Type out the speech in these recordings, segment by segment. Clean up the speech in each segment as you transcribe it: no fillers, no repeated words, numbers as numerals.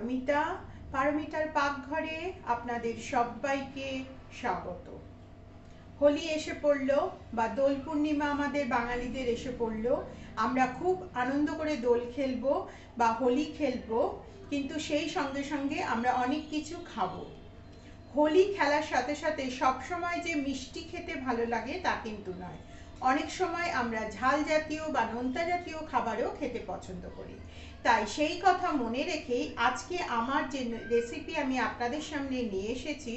পারমিতা। পারমিতার পাকঘরে আপনাদের সবাইকে স্বাগত। হোলি এসে পড়লো বা দোল পূর্ণিমা আমাদের বাঙালিদের এসে পড়লো। আমরা খুব আনন্দ করে দোল খেলবো বা হোলি খেলবো, কিন্তু সেই সঙ্গে সঙ্গে আমরা অনেক কিছু খাবো। হোলি খেলার সাথে সাথে সবসময় যে মিষ্টি খেতে ভালো লাগে তা কিন্তু নয়। অনেক সময় আমরা ঝাল জাতীয় বা নোনতা জাতীয় খাবারও খেতে পছন্দ করি। তাই সেই কথা মনে রেখেই আজকে আমার যে রেসিপি আমি আপনাদের সামনে নিয়ে এসেছি,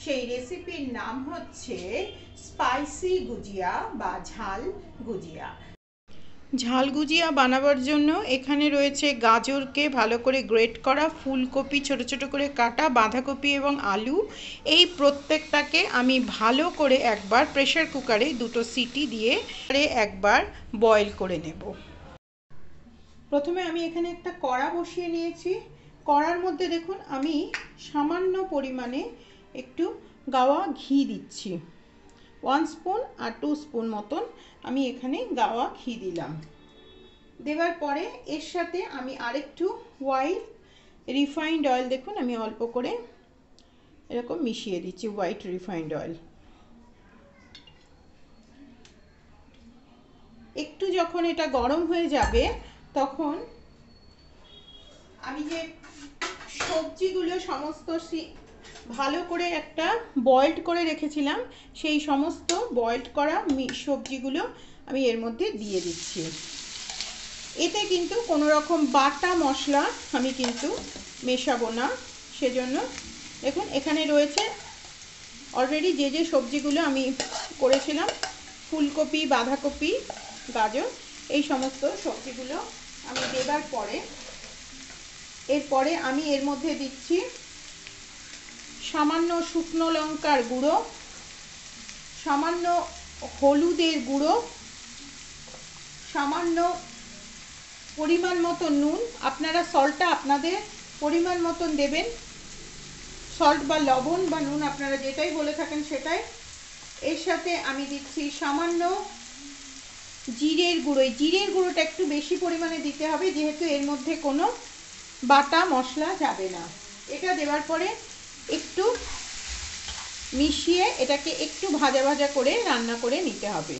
সেই রেসিপির নাম হচ্ছে স্পাইসি গুজিয়া বা ঝাল গুজিয়া। ঝাল গুজিয়া বানাবার জন্য এখানে রয়েছে গাজরকে ভালো করে গ্রেট করা, ফুলকপি ছোট ছোট করে কাটা, বাঁধাকপি এবং আলু। এই প্রত্যেকটাকে আমি ভালো করে একবার প্রেসার কুকারে 2টো সিটি দিয়ে একবার বয়েল করে নেব। প্রথমে আমি এখানে একটা কড়া বসিয়ে নিয়েছি। কড়ার মধ্যে দেখুন আমি সামান্য পরিমাণে একটু গাওয়া ঘি দিচ্ছি। 1 স্পুন আর 2 স্পুন মতন আমি এখানে গাওয়া ঘি দিলাম। দেওয়ার পরে এর সাথে আমি আরেকটু হোয়াইট রিফাইন্ড অয়েল, দেখুন আমি অল্প করে এরকম মিশিয়ে দিচ্ছি হোয়াইট রিফাইন্ড অয়েল। একটু যখন এটা গরম হয়ে যাবে তখন আমি যে সবজিগুলো সমস্ত ভালো করে একটা বয়েলড করে রেখেছিলাম, সেই সমস্ত বয়েলড করা সবজিগুলো আমি এর মধ্যে দিয়ে দিচ্ছি। এতে কিন্তু কোনো রকম বাটা মশলা আমি কিন্তু মেশাবো না। সেজন্য দেখুন এখানে রয়েছে অলরেডি যে যে সবজিগুলো আমি করেছিলাম, ফুলকপি, বাঁধাকপি, গাজর, এই সমস্ত সবজিগুলো আমি দেবার পরে এরপরে আমি এর মধ্যে দিচ্ছি সামান্য শুকনো লঙ্কার গুঁড়ো, সামান্য হলুদের গুঁড়ো, সামান্য পরিমাণ মতো নুন। আপনারা সল্টটা আপনাদের পরিমাণ মতন দেবেন, সল্ট বা লবণ বা নুন আপনারা যেটাই বলে থাকেন সেটাই। এর সাথে আমি দিচ্ছি সামান্য জিরের গুঁড়ো। এই জিরের গুঁড়োটা একটু বেশি পরিমাণে দিতে হবে, যেহেতু এর মধ্যে কোনো বাটা মশলা যাবে না। এটা দেওয়ার পরে একটু মিশিয়ে এটাকে একটু ভাজা ভাজা করে রান্না করে নিতে হবে।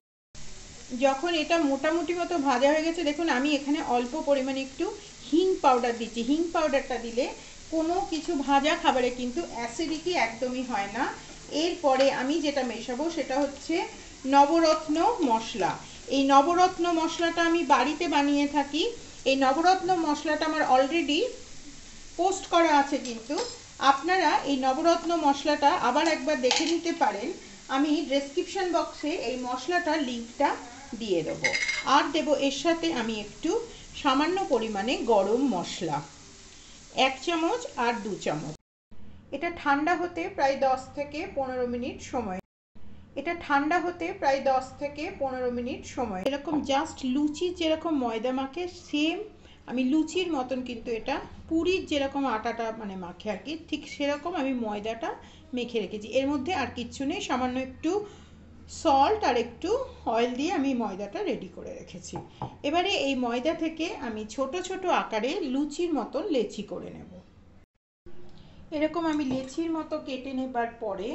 যখন এটা মোটামুটি মতো ভাজা হয়ে গেছে, দেখুন আমি এখানে অল্প পরিমাণে একটু হিং পাউডার দিচ্ছি। হিং পাউডারটা দিলে কোনো কিছু ভাজা খাবারে কিন্তু অ্যাসিডিটি একদমই হয় না। এরপরে আমি যেটা মেশাবো সেটা হচ্ছে নবরত্ন মশলা। এই নবরত্ন মশলাটা আমি বাড়িতে বানিয়ে থাকি। এই নবরত্ন মশলাটা আমার অলরেডি পোস্ট করা আছে, কিন্তু আপনারা এই নবরত্ন মশলাটা আবার একবার দেখে নিতে পারেন। আমি ডেসক্রিপশন বক্সে এই মশলাটার লিঙ্কটা দিয়ে দেবো। আর দেবো এর সাথে আমি একটু সামান্য পরিমাণে গরম মশলা 1 চামচ আর 2 চামচ। এটা ঠান্ডা হতে প্রায় 10 থেকে 15 মিনিট সময়। এরকম জাস্ট লুচি যেরকম ময়দা মাখে সেম আমি লুচির মতন কিন্তু এটা পুরির যেরকম আটাটা মানে মাখে আর কি, ঠিক সেরকম আমি ময়দাটা মেখে রেখেছি। এর মধ্যে আর কিচ্ছু নেই, সামান্য একটু সল্ট আর একটু অয়েল দিয়ে আমি ময়দাটা রেডি করে রেখেছি। এবারে এই ময়দা থেকে আমি ছোট ছোট আকারে লুচির মতন লেচি করে নেব। এরকম আমি লেচির মতো কেটে নেবার পরে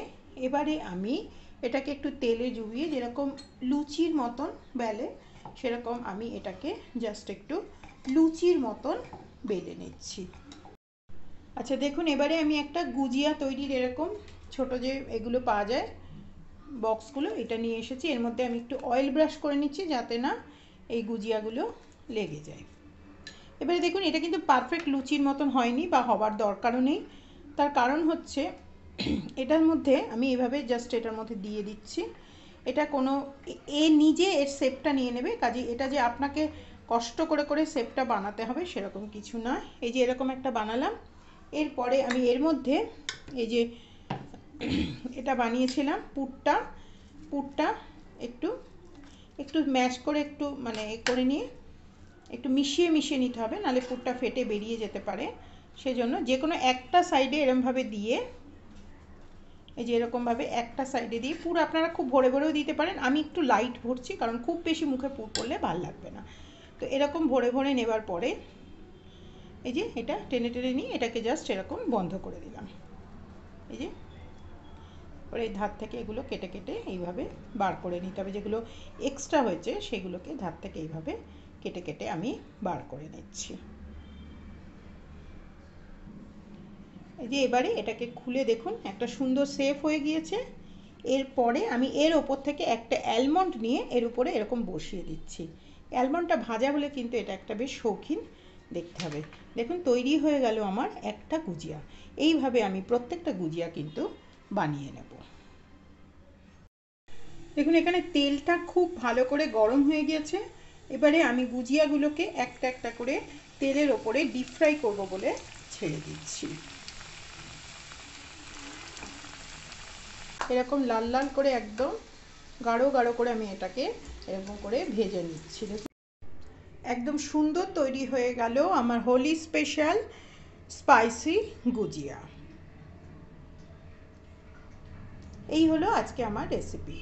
এবারে আমি এটাকে একটু তেলে ডুবিয়ে যেরকম লুচির মতন বেলে সেরকম আমি এটাকে জাস্ট একটু লুচির মতন বেলে নিচ্ছি। আচ্ছা দেখুন, এবারে আমি একটা গুজিয়া তৈরির এরকম ছোট যে এগুলো পাওয়া যায় বক্সগুলো, এটা নিয়ে এসেছি। এর মধ্যে আমি একটু অয়েল ব্রাশ করে নিচ্ছি যাতে না এই গুজিয়াগুলো লেগে যায়। এবারে দেখুন এটা কিন্তু পারফেক্ট লুচির মতন হয়নি বা হবার দরকারও নেই। তার কারণ হচ্ছে এটার মধ্যে আমি এভাবে জাস্ট এটার মধ্যে দিয়ে দিচ্ছি। এটা কোনো নিজে এর শেপটা নিয়ে নেবে, কাজে এটা যে আপনাকে কষ্ট করে করে শেপটা বানাতে হবে সেরকম কিছু নয়। এই যে এরকম একটা বানালাম। এরপরে আমি এর মধ্যে এই যে এটা বানিয়েছিলাম পুরটা একটু একটু ম্যাশ করে একটু মানে করে নিয়ে একটু মিশিয়ে নিতে হবে, নাহলে পুরটা ফেটে বেরিয়ে যেতে পারে। সেজন্য যে কোনো একটা সাইডে এরকমভাবে দিয়ে, এই যে এরকমভাবে একটা সাইডে দিয়ে, পুর আপনারা খুব ভরে ভরেও দিতে পারেন। আমি একটু লাইট ভরছি কারণ খুব বেশি মুখে পুর করলে ভালো লাগবে না। তো এরকম ভরে ভরে নেবার পরে এই যে এটা টেনে টেনে নিয়ে এটাকে জাস্ট এরকম বন্ধ করে দিলাম। এই যে পরে এই ধার থেকে এগুলো কেটে কেটে এইভাবে বার করে নিতে হবে, যেগুলো এক্সট্রা হয়েছে সেগুলোকে ধার থেকে এইভাবে কেটে কেটে আমি বার করে নিচ্ছি। এই যে এবারে এটাকে খুলে দেখুন একটা সুন্দর শেপ হয়ে গিয়েছে। এরপরে আমি এর ওপর থেকে একটা অ্যালমন্ড নিয়ে এর উপরে এরকম বসিয়ে দিচ্ছি। অ্যালমন্ডটা ভাজা হলে কিন্তু এটা একটা বেশ শৌখিন দেখতে হবে। দেখুন তৈরি হয়ে গেল আমার একটা গুজিয়া। এইভাবে আমি প্রত্যেকটা গুজিয়া কিন্তু বানিয়ে নেব। দেখুন এখানে তেলটা খুব ভালো করে গরম হয়ে গিয়েছে। এবারে আমি গুজিয়াগুলোকে একটা একটা করে তেলের ওপরে ডিপ ফ্রাই করবো বলে ছেড়ে দিচ্ছি। এরকম লাল লাল করে একদম গাঢ় গাঢ় করে আমি এটাকে এরকম করে ভেজে নিচ্ছি। একদম সুন্দর তৈরি হয়ে গেল আমার হোলি স্পেশাল স্পাইসি গুজিয়া। এই হলো আজকে আমার রেসিপি।